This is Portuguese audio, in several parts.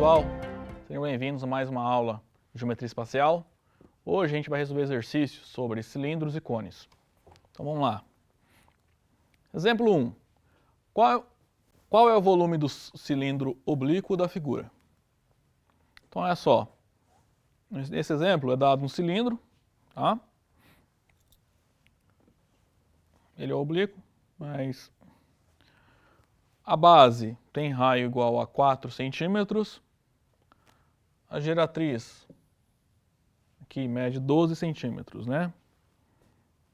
pessoal, sejam bem-vindos a mais uma aula de geometria espacial. Hoje a gente vai resolver exercícios sobre cilindros e cones. Então vamos lá. Exemplo 1. Qual é o volume do cilindro oblíquo da figura? Então olha só, esse exemplo é dado um cilindro, tá? Ele é oblíquo, mas a base tem raio igual a 4 centímetros. A geratriz aqui mede 12 centímetros, né?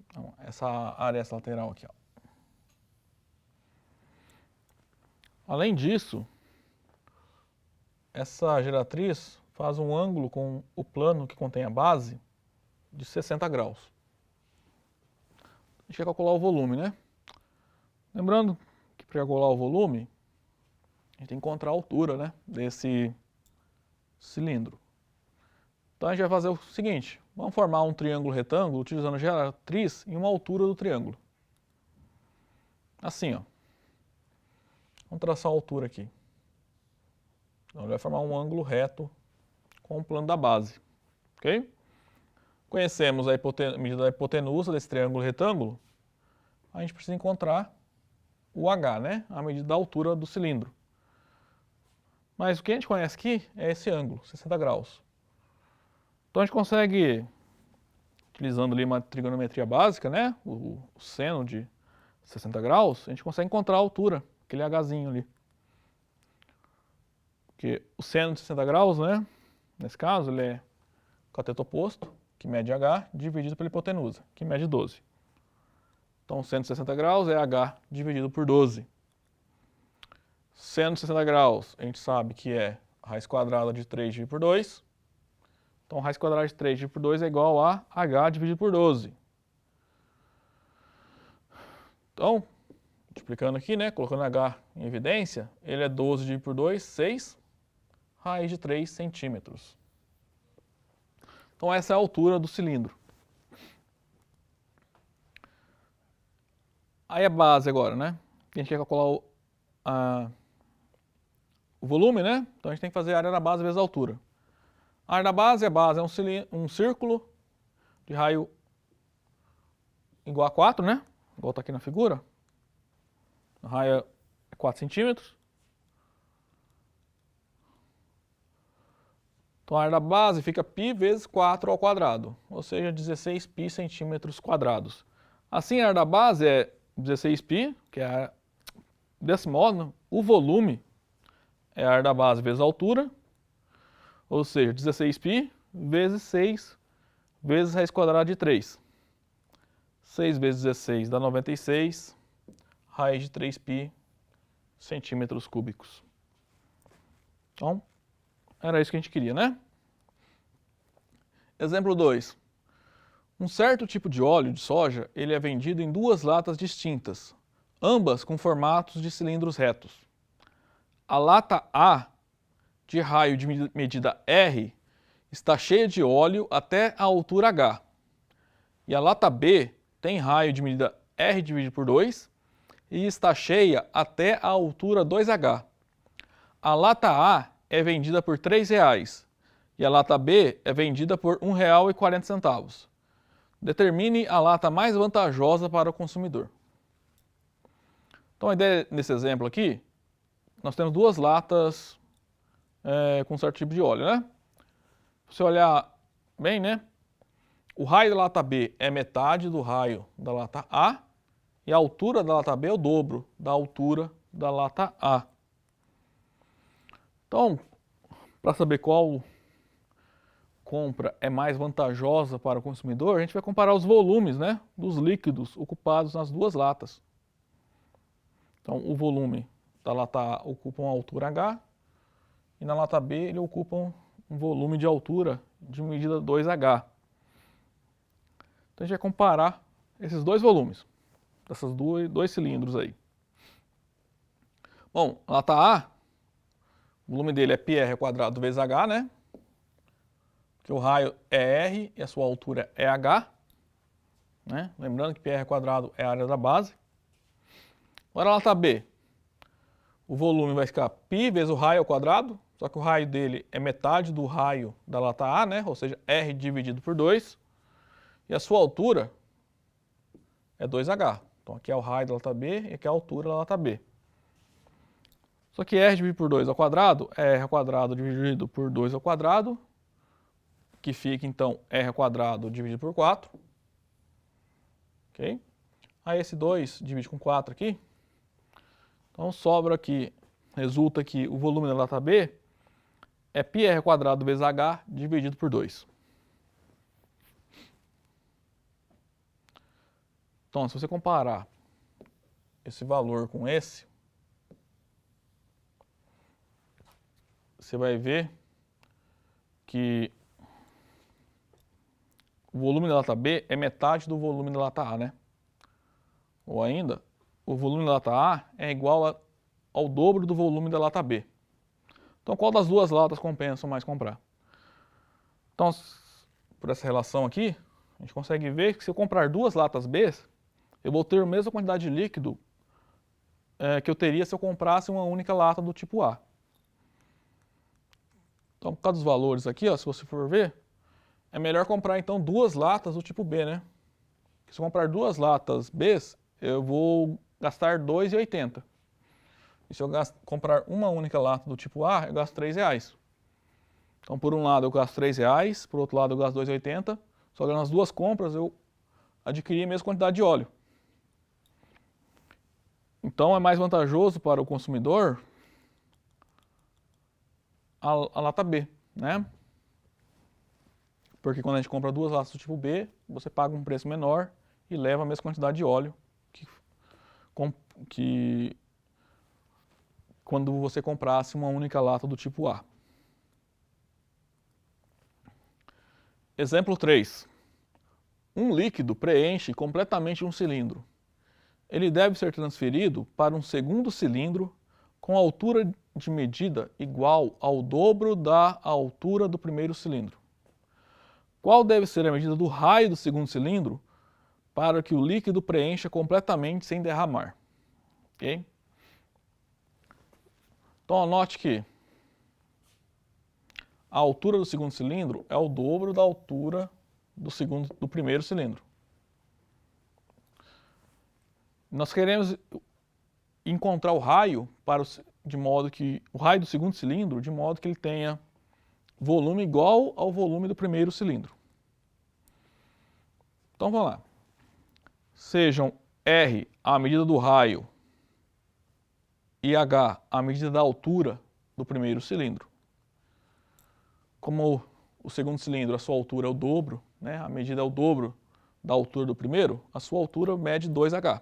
Então, essa área lateral aqui, ó. Além disso, essa geratriz faz um ângulo com o plano que contém a base de 60 graus. A gente quer calcular o volume, né? Lembrando que para calcular o volume, a gente tem que encontrar a altura, né, desse cilindro. Então a gente vai fazer o seguinte, vamos formar um triângulo retângulo utilizando a geratriz em uma altura do triângulo. Assim, ó. Vamos traçar a altura aqui. Então ele vai formar um ângulo reto com o plano da base, ok? Conhecemos a medida da hipotenusa desse triângulo retângulo, a gente precisa encontrar o H, né? A medida da altura do cilindro. Mas o que a gente conhece aqui é esse ângulo, 60 graus. Então a gente consegue, utilizando ali uma trigonometria básica, né? O seno de 60 graus, a gente consegue encontrar a altura, aquele Hzinho ali. Porque o seno de 60 graus, né? Nesse caso, ele é o cateto oposto, que mede H, dividido pela hipotenusa, que mede 12. Então, seno de 60 graus é H dividido por 12. Seno de 60 graus, a gente sabe que é a raiz quadrada de 3 dividido por 2. Então, raiz quadrada de 3 dividido por 2 é igual a H dividido por 12. Então, multiplicando aqui, né, colocando H em evidência, ele é 12 dividido por 2, 6, raiz de 3 centímetros. Então, essa é a altura do cilindro. Aí a base agora, né? A gente quer calcular o volume, né? Então a gente tem que fazer a área da base vezes a altura. A área da base é um círculo de raio igual a 4, né? Igual está aqui na figura. O raio é 4 centímetros. Então a área da base fica π vezes 4 ao quadrado, ou seja, 16 π centímetros quadrados. Assim a área da base é 16 π, que é desse modo, o volume é a área da base vezes a altura, ou seja, 16 π vezes 6 vezes raiz quadrada de 3. 6 vezes 16 dá 96, raiz de 3 π centímetros cúbicos. Então, era isso que a gente queria, né? Exemplo 2. Um certo tipo de óleo de soja, ele é vendido em duas latas distintas, ambas com formatos de cilindros retos. A lata A, de raio de medida R, está cheia de óleo até a altura H. E a lata B tem raio de medida R dividido por 2 e está cheia até a altura 2H. A lata A é vendida por R$ 3,00 e a lata B é vendida por R$ 1,40. Determine a lata mais vantajosa para o consumidor. Então a ideia nesse exemplo aqui, nós temos duas latas com um certo tipo de óleo, né? Se você olhar bem, né? O raio da lata B é metade do raio da lata A e a altura da lata B é o dobro da altura da lata A. Então, para saber qual compra é mais vantajosa para o consumidor, a gente vai comparar os volumes, né, dos líquidos ocupados nas duas latas. Então, o volume da lata A ocupa uma altura H e na lata B ele ocupa um volume de altura de medida 2H. Então, a gente vai comparar esses dois volumes, desses dois cilindros aí. Bom, a lata A, o volume dele é πr² vezes H, né? Que o raio é R e a sua altura é H, né? Lembrando que πr² é a área da base. Agora a lata B, o volume vai ficar π vezes o raio ao quadrado, Só que o raio dele é metade do raio da lata A, né? Ou seja, R dividido por 2. E a sua altura é 2H. Então aqui é o raio da lata B e aqui é a altura da lata B. Só que R dividido por 2 ao quadrado é R ao quadrado dividido por 2 ao quadrado, que fica então R ao quadrado dividido por 4. Ok? Aí esse 2 divide com 4 aqui. Então sobra aqui, resulta que o volume da lata B é πr ao quadrado vezes H dividido por 2. Então, se você comparar esse valor com esse, você vai ver que o volume da lata B é metade do volume da lata A, né? Ou ainda, o volume da lata A é igual ao dobro do volume da lata B. Então, qual das duas latas compensa mais comprar? Então, por essa relação aqui, a gente consegue ver que se eu comprar duas latas B, eu vou ter a mesma quantidade de líquido que eu teria se eu comprasse uma única lata do tipo A. Então, por causa dos valores aqui, ó, se você for ver, é melhor comprar então duas latas do tipo B, né? Se eu comprar duas latas B, eu vou gastar R$ 2,80. E se eu comprar uma única lata do tipo A, eu gasto R$3. Então, por um lado eu gasto R$3, por outro lado eu gasto R$ 2,80. Só que nas duas compras eu adquiri a mesma quantidade de óleo. Então é mais vantajoso para o consumidor a lata B, né? Porque quando a gente compra duas latas do tipo B, você paga um preço menor e leva a mesma quantidade de óleo que quando você comprasse uma única lata do tipo A. Exemplo 3. Um líquido preenche completamente um cilindro. Ele deve ser transferido para um segundo cilindro com altura de medida igual ao dobro da altura do primeiro cilindro. Qual deve ser a medida do raio do segundo cilindro para que o líquido preencha completamente sem derramar? Ok? Então anote que a altura do segundo cilindro é o dobro da altura do primeiro cilindro. Nós queremos encontrar o raio o raio do segundo cilindro de modo que ele tenha volume igual ao volume do primeiro cilindro. Então vamos lá. Sejam R a medida do raio e H a medida da altura do primeiro cilindro. Como o segundo cilindro, a sua altura é o dobro, né? A medida é o dobro da altura do primeiro, a sua altura mede 2H.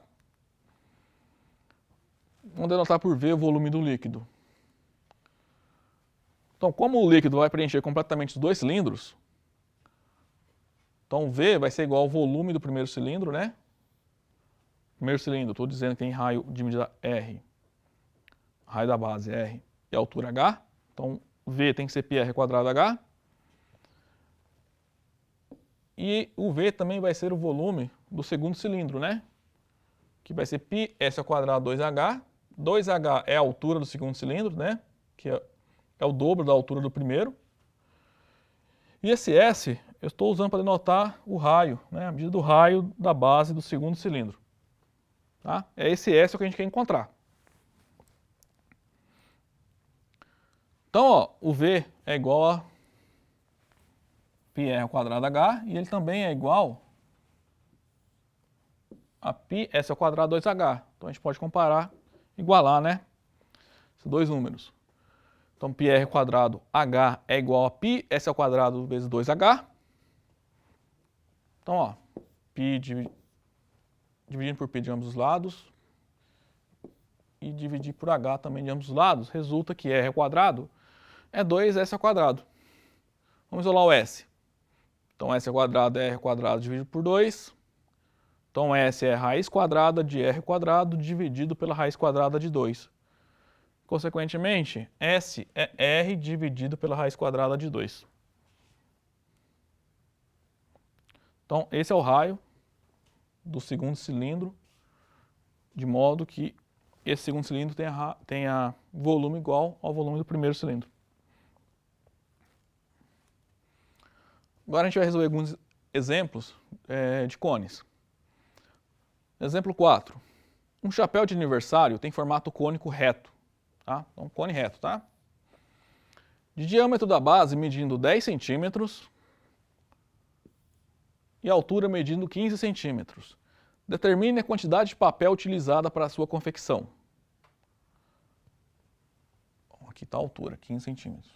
Vamos denotar por V o volume do líquido. Então, como o líquido vai preencher completamente os dois cilindros, então V vai ser igual ao volume do primeiro cilindro, né? Primeiro cilindro, estou dizendo que tem raio de medida R, raio da base R e altura H. Então, V tem que ser πr quadrado H. E o V também vai ser o volume do segundo cilindro, né? Que vai ser πs ao quadrado 2H. 2H é a altura do segundo cilindro, né? Que é o dobro da altura do primeiro. E esse S eu estou usando para denotar o raio, né? A medida do raio da base do segundo cilindro. Tá? É esse S que a gente quer encontrar. Então, ó, o V é igual a πr ao quadrado H e ele também é igual a πs ao quadrado 2H. Então a gente pode comparar, igualar, né? Esses dois números. Então πr quadrado H é igual a πs ao quadrado vezes 2H. Então, ó, π dividindo por π de ambos os lados e dividir por H também de ambos os lados, resulta que R ao quadrado é 2S ao quadrado. Vamos isolar o S. Então S ao quadrado é R ao quadrado dividido por 2. Então S é raiz quadrada de R ao quadrado dividido pela raiz quadrada de 2. Consequentemente, S é R dividido pela raiz quadrada de 2. Então esse é o raio do segundo cilindro, de modo que esse segundo cilindro tenha volume igual ao volume do primeiro cilindro. Agora a gente vai resolver alguns exemplos de cones. Exemplo 4. Um chapéu de aniversário tem formato cônico reto. Tá? Então, cone reto, tá? De diâmetro da base medindo 10 centímetros e altura medindo 15 centímetros. Determine a quantidade de papel utilizada para a sua confecção. Aqui está a altura, 15 centímetros.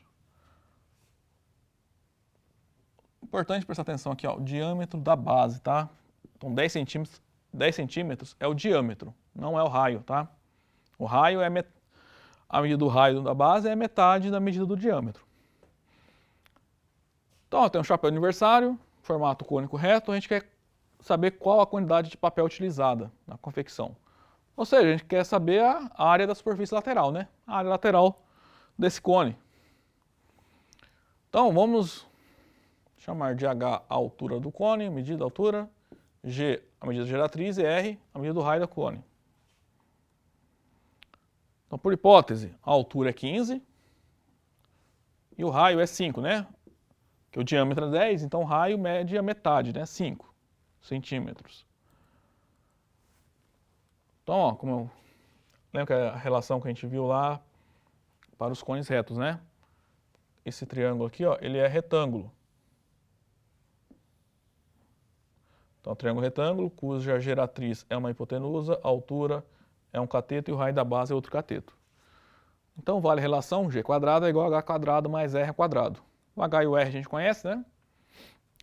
Importante prestar atenção aqui, ó, o diâmetro da base, tá? Então 10 centímetros é o diâmetro, não é o raio, tá? O raio a medida do raio da base é metade da medida do diâmetro. Então, ó, tem um chapéu de aniversário, formato cônico reto, a gente quer saber qual a quantidade de papel utilizada na confecção. Ou seja, a gente quer saber a área da superfície lateral, né? A área lateral desse cone. Então, vamos chamar de H a altura do cone, medida da altura, G a medida da geratriz e R a medida do raio do cone. Então, por hipótese, a altura é 15 e o raio é 5, né? Que o diâmetro é 10, então o raio mede a metade, né? 5 centímetros. Então, ó, como eu lembro que a relação que a gente viu lá para os cones retos, né? Esse triângulo aqui, ó, ele é retângulo. Então, triângulo retângulo, cuja geratriz é uma hipotenusa, a altura é um cateto e o raio da base é outro cateto. Então, vale a relação G quadrado é igual a H quadrado mais R quadrado. O H e o R a gente conhece, né?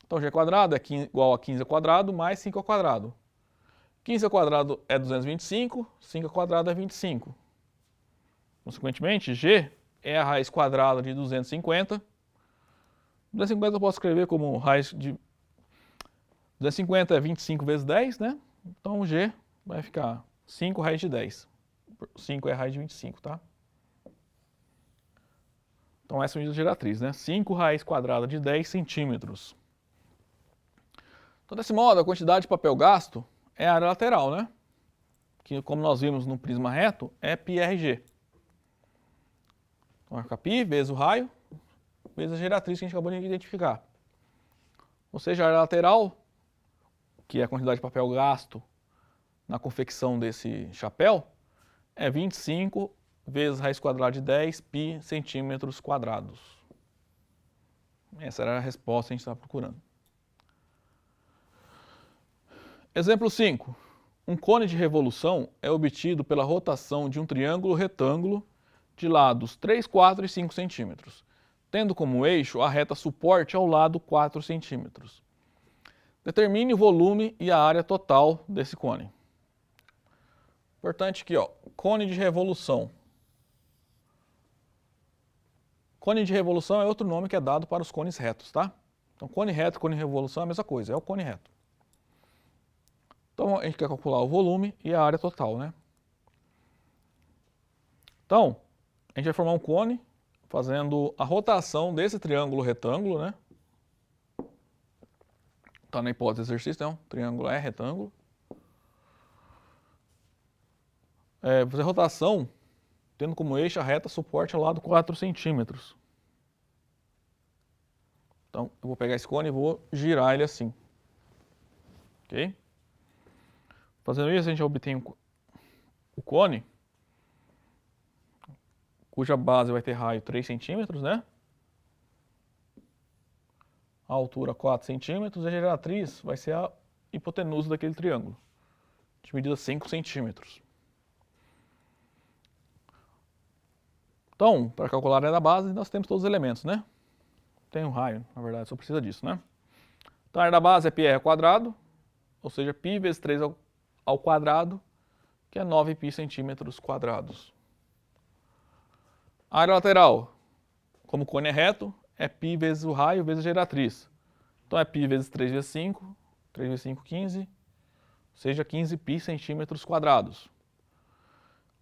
Então, G quadrado é igual a 15 ao quadrado mais 5 ao quadrado. 15 ao quadrado é 225, 5 ao quadrado é 25. Consequentemente, G é a raiz quadrada de 250. 250 eu posso escrever como raiz de 250 é 25 vezes 10, né? Então, G vai ficar 5 raiz de 10. 5 é a raiz de 25, tá? Então, essa é a medida geratriz, né? 5 raiz quadrada de 10 centímetros. Então, desse modo, a quantidade de papel gasto é a área lateral, né? Que, como nós vimos no prisma reto, é πRG. Então, vai ficar π vezes o raio, vezes a geratriz que a gente acabou de identificar. Ou seja, a área lateral, que é a quantidade de papel gasto na confecção desse chapéu, é 25 vezes raiz quadrada de 10 π centímetros quadrados. Essa era a resposta que a gente estava procurando. Exemplo 5. Um cone de revolução é obtido pela rotação de um triângulo retângulo de lados 3, 4 e 5 centímetros, tendo como eixo a reta suporte ao lado 4 centímetros. Determine o volume e a área total desse cone. Importante aqui, ó, cone de revolução. Cone de revolução é outro nome que é dado para os cones retos, tá? Então, cone reto e cone de revolução é a mesma coisa, é o cone reto. Então, a gente quer calcular o volume e a área total, né? Então, a gente vai formar um cone fazendo a rotação desse triângulo retângulo, né? Está na hipótese do exercício, então, triângulo é retângulo. Fazer rotação, tendo como eixo a reta suporte ao lado 4 centímetros. Então, eu vou pegar esse cone e vou girar ele assim. Ok? Fazendo isso, a gente obtém o cone, cuja base vai ter raio 3 centímetros, né? A altura 4 centímetros e a geratriz vai ser a hipotenusa daquele triângulo, de medida 5 centímetros. Então, para calcular a área da base, nós temos todos os elementos, né? Tem um raio, na verdade, só precisa disso, né? Então, a área da base é πr ao quadrado, ou seja, π vezes 3 ao quadrado, que é 9π centímetros quadrados. A área lateral, como o cone é reto, é π vezes o raio vezes a geratriz. Então, é π vezes 3 vezes 5, 3 vezes 5, 15, ou seja, 15π centímetros quadrados.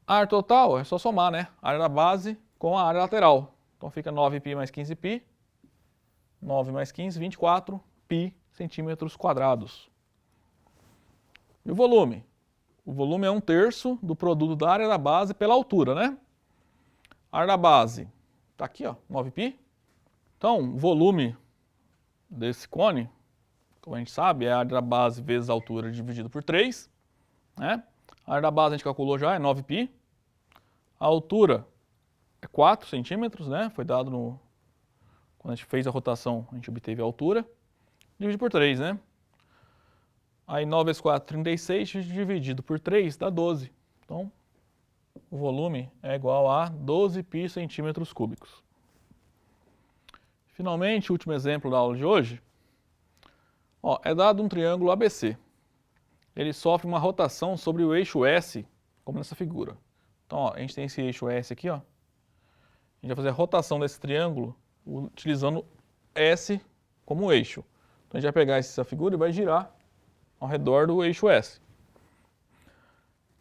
A área total é só somar, né? A área da base com a área lateral. Então, fica 9π mais 15π, 9 mais 15, 24π centímetros quadrados. E o volume? O volume é 1/3 do produto da área da base pela altura, né? A área da base está aqui, ó, 9π. Então, o volume desse cone, como a gente sabe, é a área da base vezes a altura dividido por 3. Né? A área da base a gente calculou já, é 9π. A altura é 4 centímetros, né? Foi dado no... Quando a gente fez a rotação, a gente obteve a altura. Divide por 3, né? Aí 9 vezes 4, 36, dividido por 3 dá 12. Então, o volume é igual a 12π centímetros cúbicos. Finalmente, o último exemplo da aula de hoje. Ó, é dado um triângulo ABC. Ele sofre uma rotação sobre o eixo S, como nessa figura. Então, ó, a gente tem esse eixo S aqui, ó. A gente vai fazer a rotação desse triângulo utilizando S como eixo. Então, a gente vai pegar essa figura e vai girar ao redor do eixo S.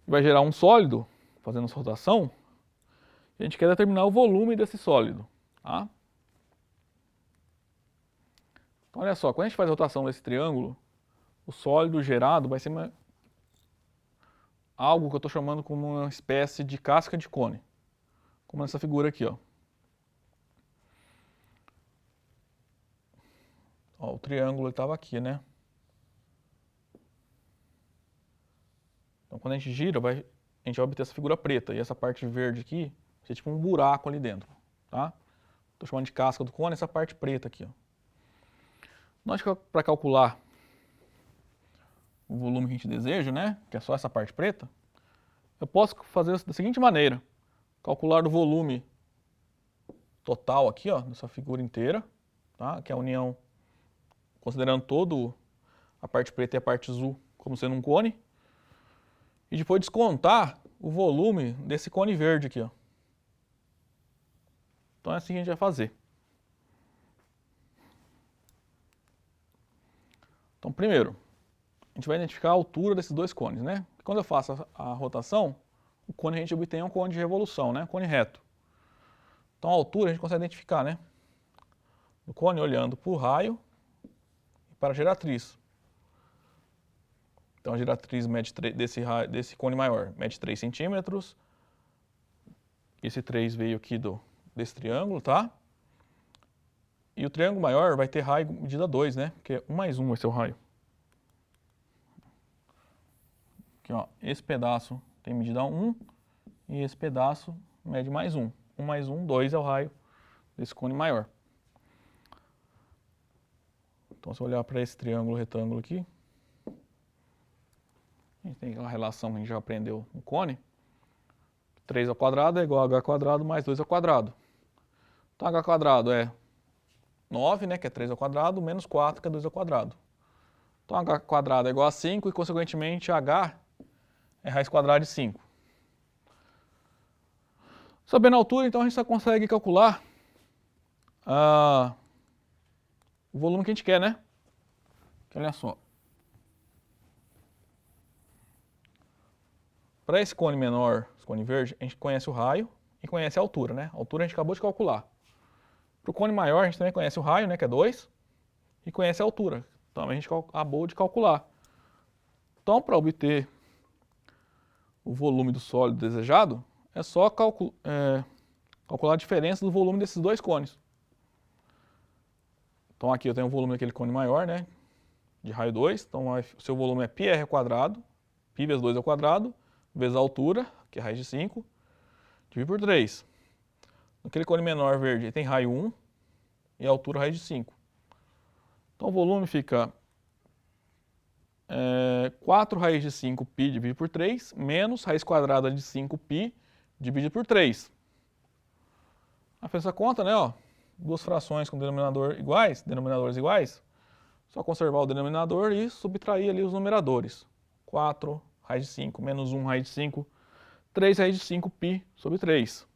Vai gerar um sólido, fazendo essa rotação, e a gente quer determinar o volume desse sólido. Tá? Então, olha só, quando a gente faz a rotação desse triângulo, o sólido gerado vai ser algo que eu estou chamando como uma espécie de casca de cone, como nessa figura aqui, ó. Ó, o triângulo estava aqui, né? Então, quando a gente gira, a gente vai obter essa figura preta, e essa parte verde aqui vai ser tipo um buraco ali dentro, tá? Estou chamando de casca do cone, essa parte preta aqui, ó. Nós, para calcular o volume que a gente deseja, né, que é só essa parte preta, eu posso fazer da seguinte maneira: calcular o volume total aqui, ó, dessa figura inteira, tá, que é a união, considerando todo a parte preta e a parte azul como sendo um cone, e depois descontar o volume desse cone verde aqui, ó. Então é assim que a gente vai fazer. Então, primeiro, a gente vai identificar a altura desses dois cones, né? Quando eu faço a rotação, o cone a gente obtém um cone de revolução, né? Cone reto. Então, a altura a gente consegue identificar, né? Do cone olhando para o raio e para a geratriz. Então, a geratriz mede desse cone maior mede 3 centímetros. Esse 3 veio aqui desse triângulo, tá? E o triângulo maior vai ter raio medida 2, né? Porque 1 mais 1 vai ser o raio. Aqui, ó, esse pedaço tem medida 1 e esse pedaço mede mais 1. 1 mais 1, 2 é o raio desse cone maior. Então, se eu olhar para esse triângulo retângulo aqui, a gente tem aquela relação que a gente já aprendeu no cone. 3 ao quadrado é igual a h quadrado mais 2 ao quadrado. Então, h quadrado é 9, né, que é 3 ao quadrado, menos 4, que é 2 ao quadrado. Então, h quadrado é igual a 5 e, consequentemente, h é raiz quadrada de 5. Sabendo a altura, então, a gente só consegue calcular o volume que a gente quer, né? Que, olha só. Para esse cone menor, esse cone verde, a gente conhece o raio e conhece a altura, né? A altura a gente acabou de calcular. Para o cone maior, a gente também conhece o raio, né, que é 2, e conhece a altura. Então, a gente acabou de calcular. Então, para obter o volume do sólido desejado, é só calcular a diferença do volume desses dois cones. Então, aqui eu tenho o volume daquele cone maior, né, de raio 2. Então, o seu volume é πr ao quadrado, π vezes 2 ao quadrado, vezes a altura, que é raiz de 5, dividido por 3. Naquele cone menor verde, ele tem raio 1 e a altura raiz de 5. Então, o volume fica 4 raiz de 5π dividido por 3, menos raiz quadrada de 5π dividido por 3. A fez essa conta, né? Ó, duas frações com denominadores iguais, só conservar o denominador e subtrair ali os numeradores. 4 raiz de 5 menos 1 raiz de 5, 3 raiz de 5π sobre 3.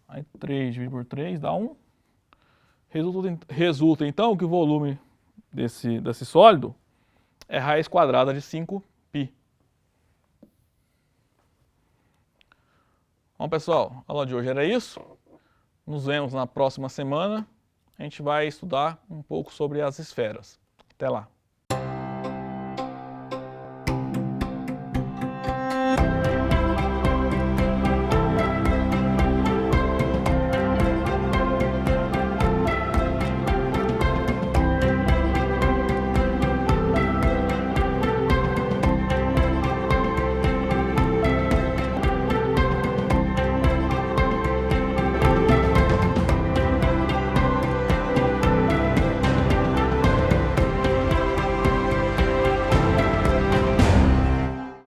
Aí 3 dividido por 3 dá 1. Resulta então que o volume desse sólido é raiz quadrada de 5π. Bom, pessoal, a aula de hoje era isso. Nos vemos na próxima semana. A gente vai estudar um pouco sobre as esferas. Até lá.